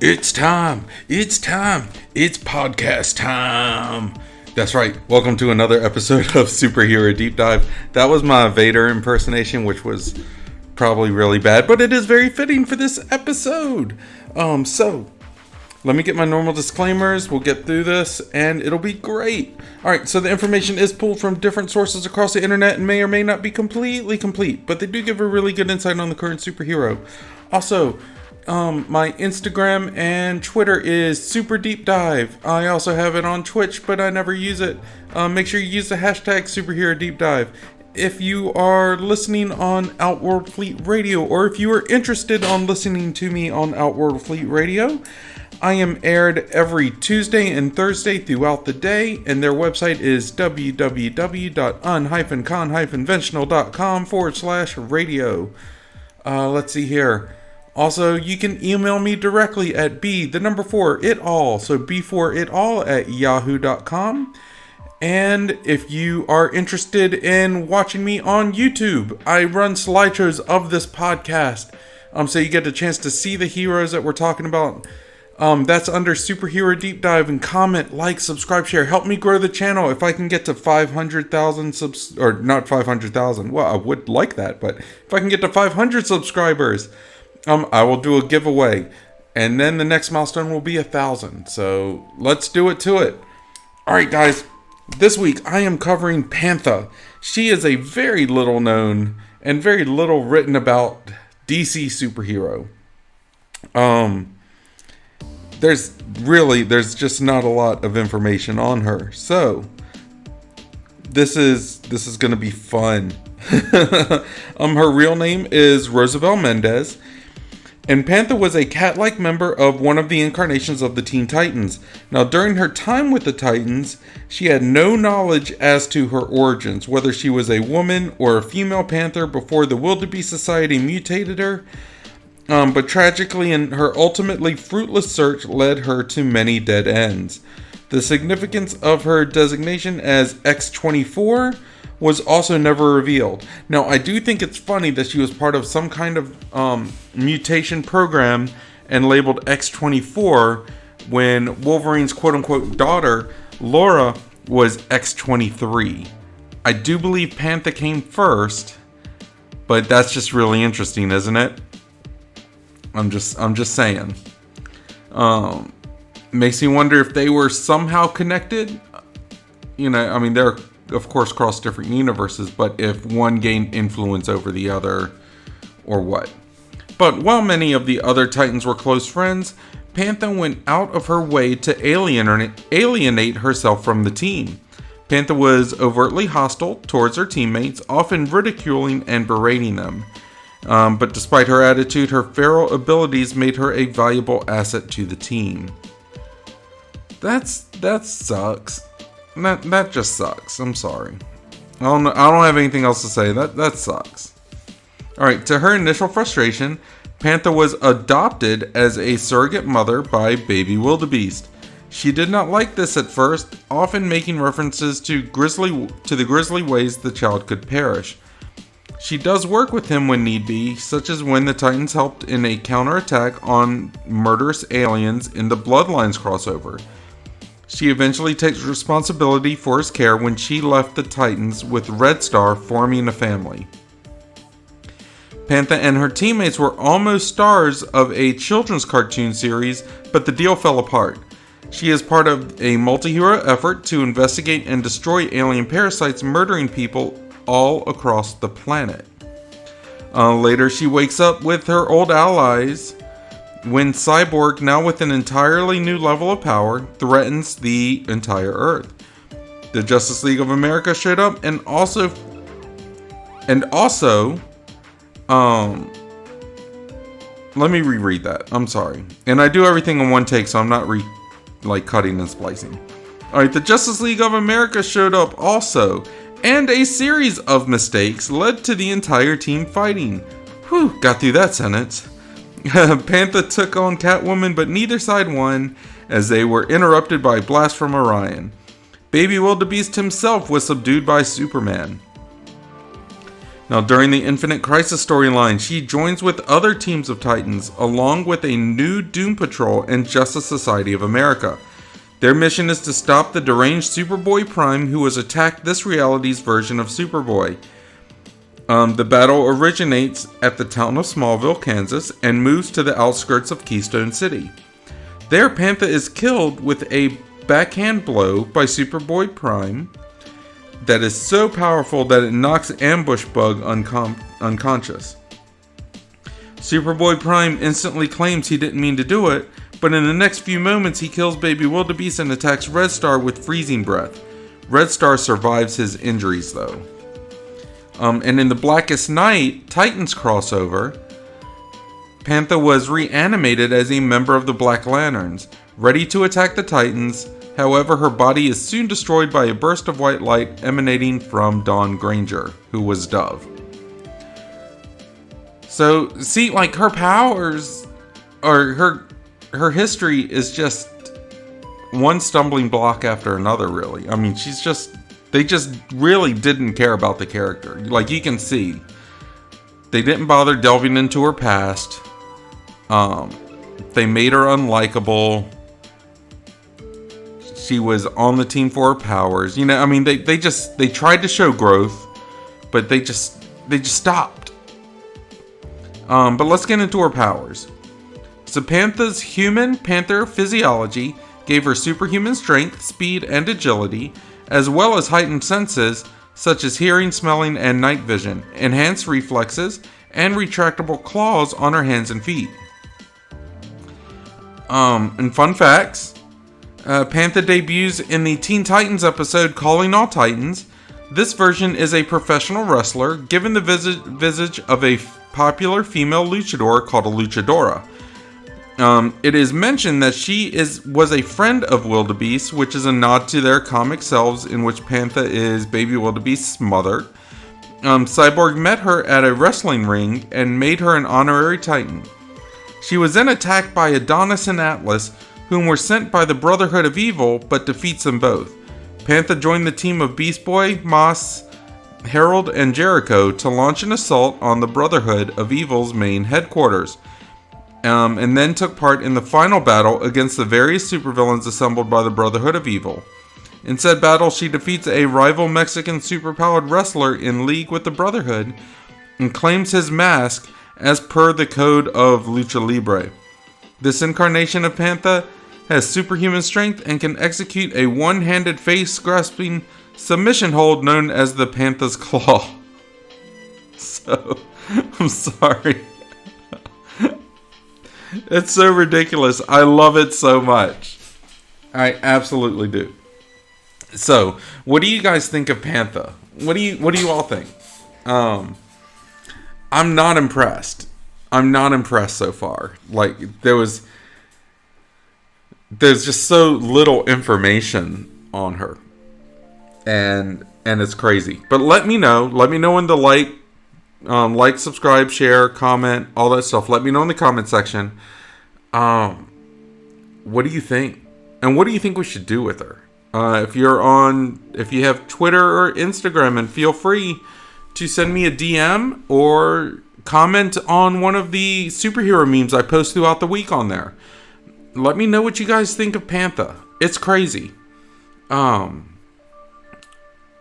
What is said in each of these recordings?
It's time. It's time. It's podcast time. That's right. Welcome to another episode of Superhero Deep Dive. That was my Vader impersonation, which was probably really bad, but it is very fitting for this episode. So let me get my normal disclaimers. We'll get through this and it'll be great. All right. So the information is pulled from different sources across the internet and may or may not be completely complete, but they do give a really good insight on the current superhero. Also, my Instagram and Twitter is Super Deep Dive. I also have it on Twitch, but I never use it. Make sure you use the hashtag Superhero Deep Dive. If you are listening on Outworld Fleet Radio, or if you are interested on listening to me on Outworld Fleet Radio, I am aired every Tuesday and Thursday throughout the day, and their website is www.un-con-conventional.com/radio. Let's see here. Also, you can email me directly at b4itall, so b4itall at yahoo.com. And if you are interested in watching me on YouTube, I run slideshows of this podcast. So you get a chance to see the heroes that we're talking about. That's under Superhero Deep Dive, and comment, like, subscribe, share. Help me grow the channel. If I can get to 500,000 or not 500,000. Well, I would like that, but if I can get to 500 subscribers, I will do a giveaway, and then the next milestone will be 1,000. So let's do it to it. All right, guys. This week I am covering Pantha. She is a very little known and very little written about DC superhero. There's just not a lot of information on her. So this is going to be fun. Her real name is Rosabelle Mendez. And Pantha was a cat-like member of one of the incarnations of the Teen Titans. Now, during her time with the Titans, she had no knowledge as to her origins, whether she was a woman or a female Panther before the Wildebeest Society mutated her. But tragically, her ultimately fruitless search led her to many dead ends. The significance of her designation as X-24 was also never revealed. Now, I do think it's funny that she was part of some kind of mutation program and labeled X-24 when Wolverine's quote-unquote daughter, Laura, was X-23. I do believe Pantha came first, but that's just really interesting, isn't it? I'm just saying. Makes me wonder if they were somehow connected. You know, I mean, they're of course cross different universes, but if one gained influence over the other, or what. But while many of the other Titans were close friends, Pantha went out of her way to alienate herself from the team. Pantha was overtly hostile towards her teammates, often ridiculing and berating them. But despite her attitude, her feral abilities made her a valuable asset to the team. That sucks. That just sucks. I'm sorry. I don't have anything else to say. That sucks. Alright, to her initial frustration, Pantha was adopted as a surrogate mother by baby wildebeest. She did not like this at first, often making references to the grisly ways the child could perish. She does work with him when need be, such as when the Titans helped in a counterattack on murderous aliens in the Bloodlines crossover. She eventually takes responsibility for his care when she left the Titans, with Red Star forming a family. Pantha and her teammates were almost stars of a children's cartoon series, but the deal fell apart. She is part of a multi-hero effort to investigate and destroy alien parasites murdering people all across the planet. Later, she wakes up with her old allies when Cyborg, now with an entirely new level of power, threatens the entire Earth. The Justice League of America showed up and also, let me reread that. I'm sorry. And I do everything in one take, so I'm not cutting and splicing. Alright, the Justice League of America showed up also, and a series of mistakes led to the entire team fighting. Whew, got through that sentence. Pantha took on Catwoman, but neither side won, as they were interrupted by a blast from Orion. Baby Wildebeest himself was subdued by Superman. Now, during the Infinite Crisis storyline, she joins with other teams of Titans, along with a new Doom Patrol and Justice Society of America. Their mission is to stop the deranged Superboy Prime, who has attacked this reality's version of Superboy. The battle originates at the town of Smallville, Kansas, and moves to the outskirts of Keystone City. There, Pantha is killed with a backhand blow by Superboy Prime that is so powerful that it knocks Ambush Bug unconscious. Superboy Prime instantly claims he didn't mean to do it, but in the next few moments he kills Baby Wildebeest and attacks Red Star with freezing breath. Red Star survives his injuries though. And in the Blackest Night Titans crossover, Pantha was reanimated as a member of the Black Lanterns, ready to attack the Titans. However, her body is soon destroyed by a burst of white light emanating from Dawn Granger, who was Dove. So, see, like, her powers, or her history is just one stumbling block after another, really. I mean, they just really didn't care about the character. Like, you can see, they didn't bother delving into her past. They made her unlikable. She was on the team for her powers. You know, I mean, they tried to show growth, but they just stopped. But let's get into her powers. So Pantha's human panther physiology gave her superhuman strength, speed, and agility, as well as heightened senses such as hearing, smelling, and night vision, enhanced reflexes, and retractable claws on her hands and feet. And fun facts. Pantha debuts in the Teen Titans episode Calling All Titans. This version is a professional wrestler given the visage of a popular female luchador called a luchadora. It is mentioned that she was a friend of Wildebeest, which is a nod to their comic selves in which Pantha is Baby Wildebeest's mother. Cyborg met her at a wrestling ring and made her an honorary Titan. She was then attacked by Adonis and Atlas, whom were sent by the Brotherhood of Evil, but defeats them both. Pantha joined the team of Beast Boy, Moss, Harold, and Jericho to launch an assault on the Brotherhood of Evil's main headquarters, and then took part in the final battle against the various supervillains assembled by the Brotherhood of Evil. In said battle, she defeats a rival Mexican superpowered wrestler in league with the Brotherhood and claims his mask as per the code of Lucha Libre. This incarnation of Pantha has superhuman strength and can execute a one-handed face-grasping submission hold known as the Pantha's Claw. So, I'm sorry. It's so ridiculous. I love it so much. I absolutely do. So, what do you guys think of Pantha? What do you all think? I'm not impressed. I'm not impressed so far. Like, there's just so little information on her. And it's crazy. But let me know. Let me know in the like, subscribe, share, comment, all that stuff. Let me know in the comment section. What do you think? And what do you think we should do with her? If you have Twitter or Instagram, and feel free to send me a DM or comment on one of the superhero memes I post throughout the week on there. Let me know what you guys think of Pantha. It's crazy.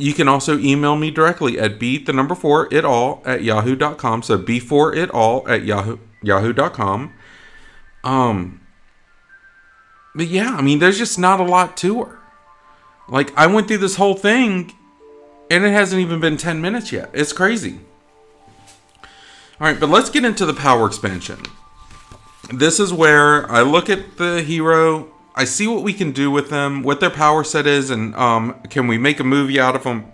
You can also email me directly at b4itall@yahoo.com. So b4itall@yahoo.com. But yeah, I mean, there's just not a lot to her. Like, I went through this whole thing, and it hasn't even been 10 minutes yet. It's crazy. Alright, but let's get into the power expansion. This is where I look at the hero, I see what we can do with them, what their power set is, and can we make a movie out of them?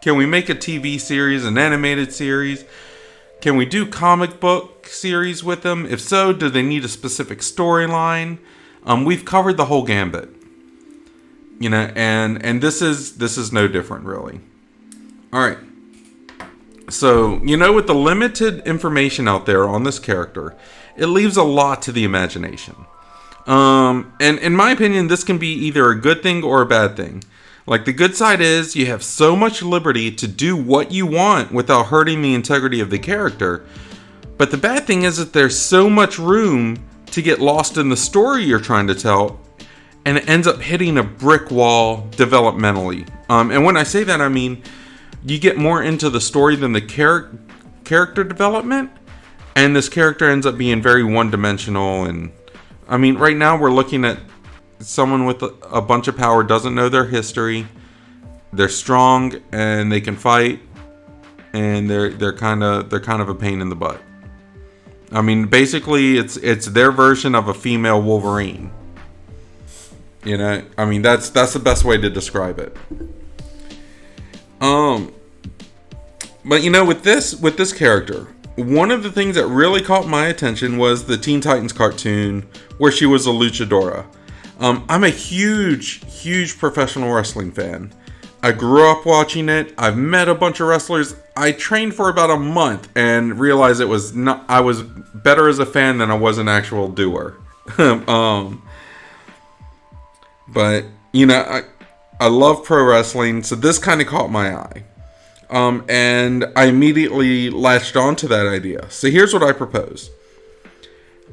Can we make a TV series, an animated series? Can we do comic book series with them? If so, do they need a specific storyline? We've covered the whole gambit. You know, and this is no different, really. Alright. So, you know, with the limited information out there on this character, it leaves a lot to the imagination. And in my opinion, this can be either a good thing or a bad thing. Like, the good side is you have so much liberty to do what you want without hurting the integrity of the character. But the bad thing is that there's so much room to get lost in the story you're trying to tell, and it ends up hitting a brick wall developmentally. And when I say that, I mean you get more into the story than the character development, and this character ends up being very one-dimensional. And I mean, right now we're looking at someone with a bunch of power, doesn't know their history. They're strong and they can fight, and they're kind of a pain in the butt. I mean, basically, it's their version of a female Wolverine. You know, I mean, that's the best way to describe it. But you know, with this character, one of the things that really caught my attention was the Teen Titans cartoon where she was a luchadora. I'm a huge professional wrestling fan. I grew up watching it. I've met a bunch of wrestlers. I trained for about a month and realized I was better as a fan than I was an actual doer. But you know, I love pro wrestling, so this kind of caught my eye. And I immediately latched on to that idea. So here's what I propose.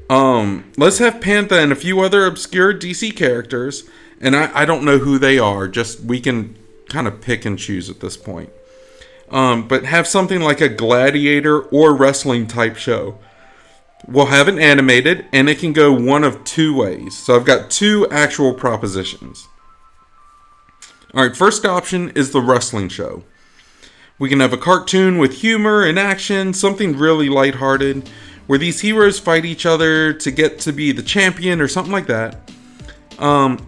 Let's have Pantha and a few other obscure DC characters, and I don't know who they are, just we can kind of pick and choose at this point. But have something like a gladiator or wrestling type show. We'll have it animated, and it can go one of two ways. So I've got two actual propositions. Alright, first option is the wrestling show. We can have a cartoon with humor and action, something really lighthearted, where these heroes fight each other to get to be the champion or something like that.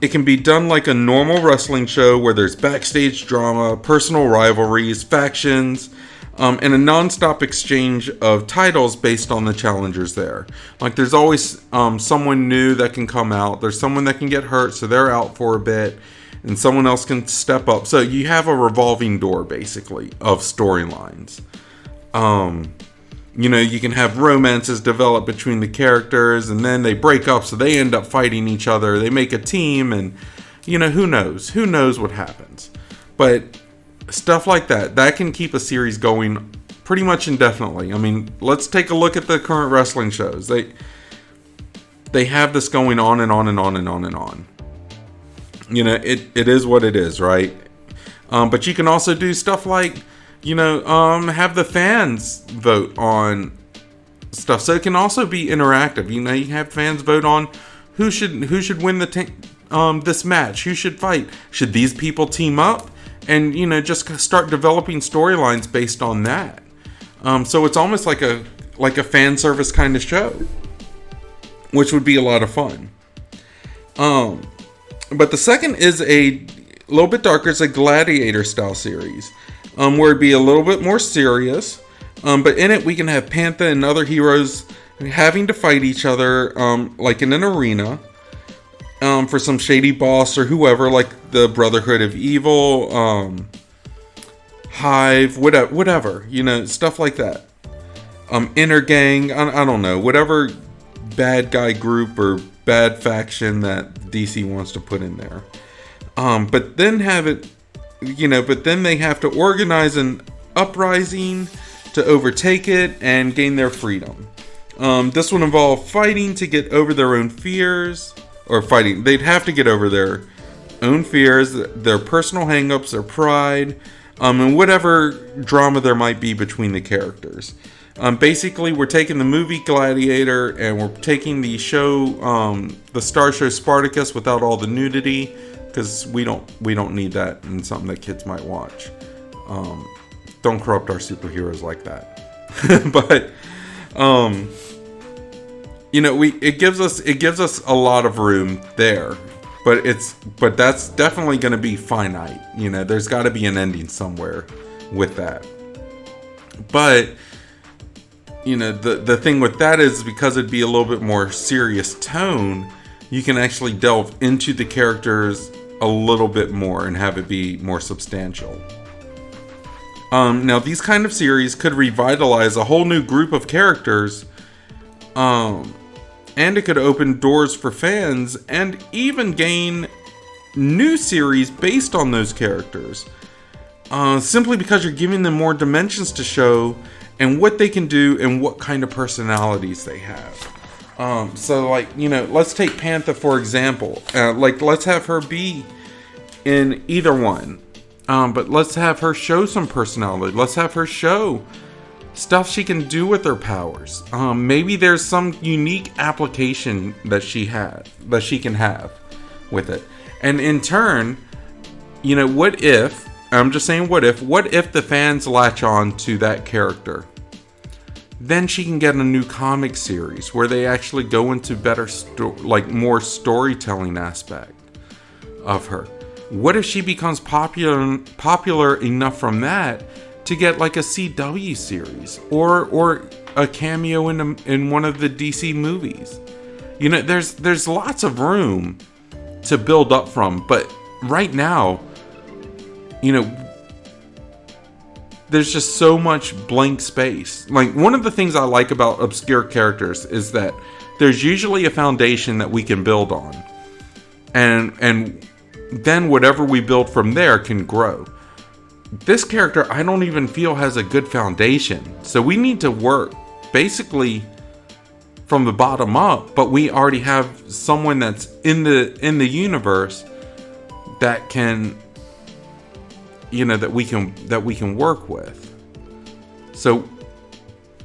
It can be done like a normal wrestling show where there's backstage drama, personal rivalries, factions, and a non-stop exchange of titles based on the challengers there. Like, there's always someone new that can come out. There's someone that can get hurt, so they're out for a bit, and someone else can step up. So you have a revolving door, basically, of storylines. You know, you can have romances develop between the characters, and then they break up, so they end up fighting each other. They make a team, and, you know, who knows? Who knows what happens? But stuff like that can keep a series going pretty much indefinitely. I mean, let's take a look at the current wrestling shows. They have this going on and on and on and on and on. You know, it is what it is, right? But you can also do stuff like, you know, have the fans vote on stuff. So it can also be interactive. You know, you have fans vote on who should win this match, who should fight, should these people team up, and, you know, just start developing storylines based on that. So it's almost like a fan service kind of show, which would be a lot of fun. But the second is a little bit darker. It's a gladiator style series, where it'd be a little bit more serious. But in it, we can have Pantha and other heroes having to fight each other, like in an arena, for some shady boss or whoever, like the Brotherhood of Evil, Hive, whatever, you know, stuff like that. Inner Gang, I don't know, whatever bad guy group or bad faction that DC wants to put in there. But then they have to organize an uprising to overtake it and gain their freedom. This would involve fighting to get over their own fears, or fighting. They'd have to get over their own fears, their personal hangups, their pride, and whatever drama there might be between the characters. Basically, we're taking the movie Gladiator and we're taking the show, the Star Show Spartacus, without all the nudity, because we don't need that in something that kids might watch. Don't corrupt our superheroes like that. But you know, it gives us a lot of room there. But that's definitely going to be finite. You know, there's got to be an ending somewhere with that. But you know, the thing with that is, because it'd be a little bit more serious tone, you can actually delve into the characters a little bit more and have it be more substantial. Now, these kind of series could revitalize a whole new group of characters, and it could open doors for fans and even gain new series based on those characters. Simply because you're giving them more dimensions to show and what they can do and what kind of personalities they have. So like, let's take Pantha for example. Let's have her be in either one. But let's have her show some personality. Let's have her show stuff she can do with her powers. Maybe there's some unique application that she can have with it. And in turn, what if, I'm just saying what if the fans latch on to that character? Then she can get a new comic series where they actually go into better, more storytelling aspect of her. What if she becomes popular enough from that to get like a CW series or a cameo in one of the DC movies? There's lots of room to build up from, but right now, there's just so much blank space. Like, one of the things I like about obscure characters is that there's usually a foundation that we can build on, and then whatever we build from there can grow. This character, I don't even feel has a good foundation. So we need to work basically from the bottom up, but we already have someone that's in the universe that can, that we can work with. So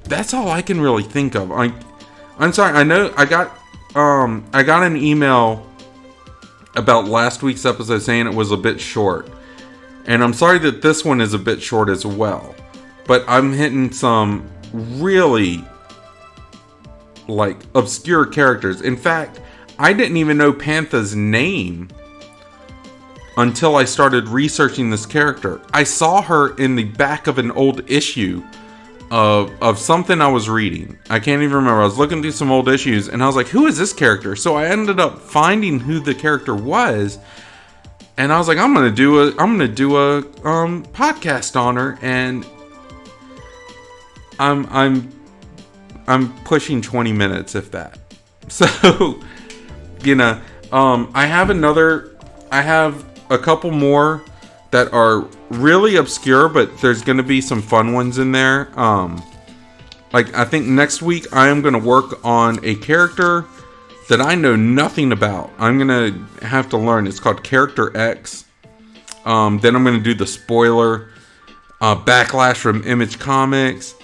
that's all I can really think of. I'm sorry, I know I got an email about last week's episode saying it was a bit short. And I'm sorry that this one is a bit short as well. But I'm hitting some really obscure characters. In fact, I didn't even know Pantha's name until I started researching this character. I saw her in the back of an old issue of something I was reading. I can't even remember. I was looking through some old issues and I was like, who is this character? So I ended up finding who the character was, and I was like, I'm gonna do a podcast on her, and I'm pushing 20 minutes, if that. So I have a couple more that are really obscure, but there's going to be some fun ones in there. I think next week I am going to work on a character that I know nothing about. I'm going to have to learn. It's called Character X. Then I'm going to do the spoiler. Backlash from Image Comics.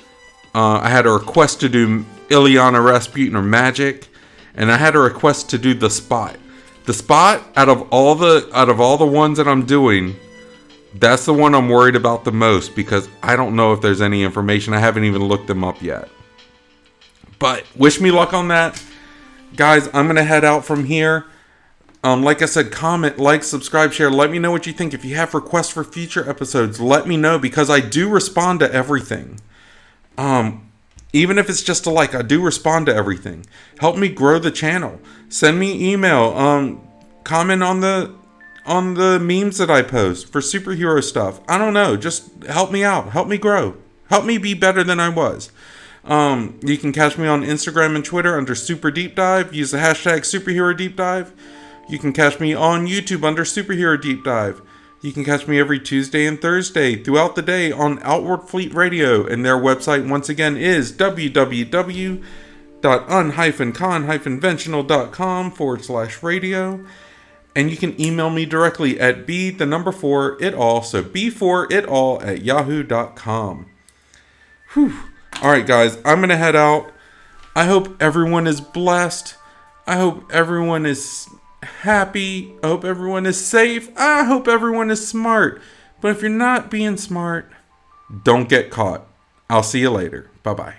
I had a request to do Ilyana Rasputin or Magic. And I had a request to do The Spot. The Spot, out of all the ones that I'm doing, that's the one I'm worried about the most, because I don't know if there's any information. I haven't even looked them up yet. But wish me luck on that. Guys, I'm going to head out from here. Like I said, comment, like, subscribe, share. Let me know what you think. If you have requests for future episodes, let me know, because I do respond to everything. Even if it's just a like, I do respond to everything. Help me grow the channel. Send me email. Comment on the memes that I post for superhero stuff. I don't know. Just help me out. Help me grow. Help me be better than I was. You can catch me on Instagram and Twitter under superdeepdive. Use the hashtag superherodeepdive. You can catch me on YouTube under superherodeepdive. You can catch me every Tuesday and Thursday throughout the day on Outward Fleet Radio, and their website once again is www.un-con-ventional.com/radio. And you can email me directly at b4itall, so b4itall@yahoo.com. Whew. Alright guys, I'm going to head out. I hope everyone is blessed. I hope everyone is happy. I hope everyone is safe. I hope everyone is smart. But if you're not being smart, don't get caught. I'll see you later. Bye-bye.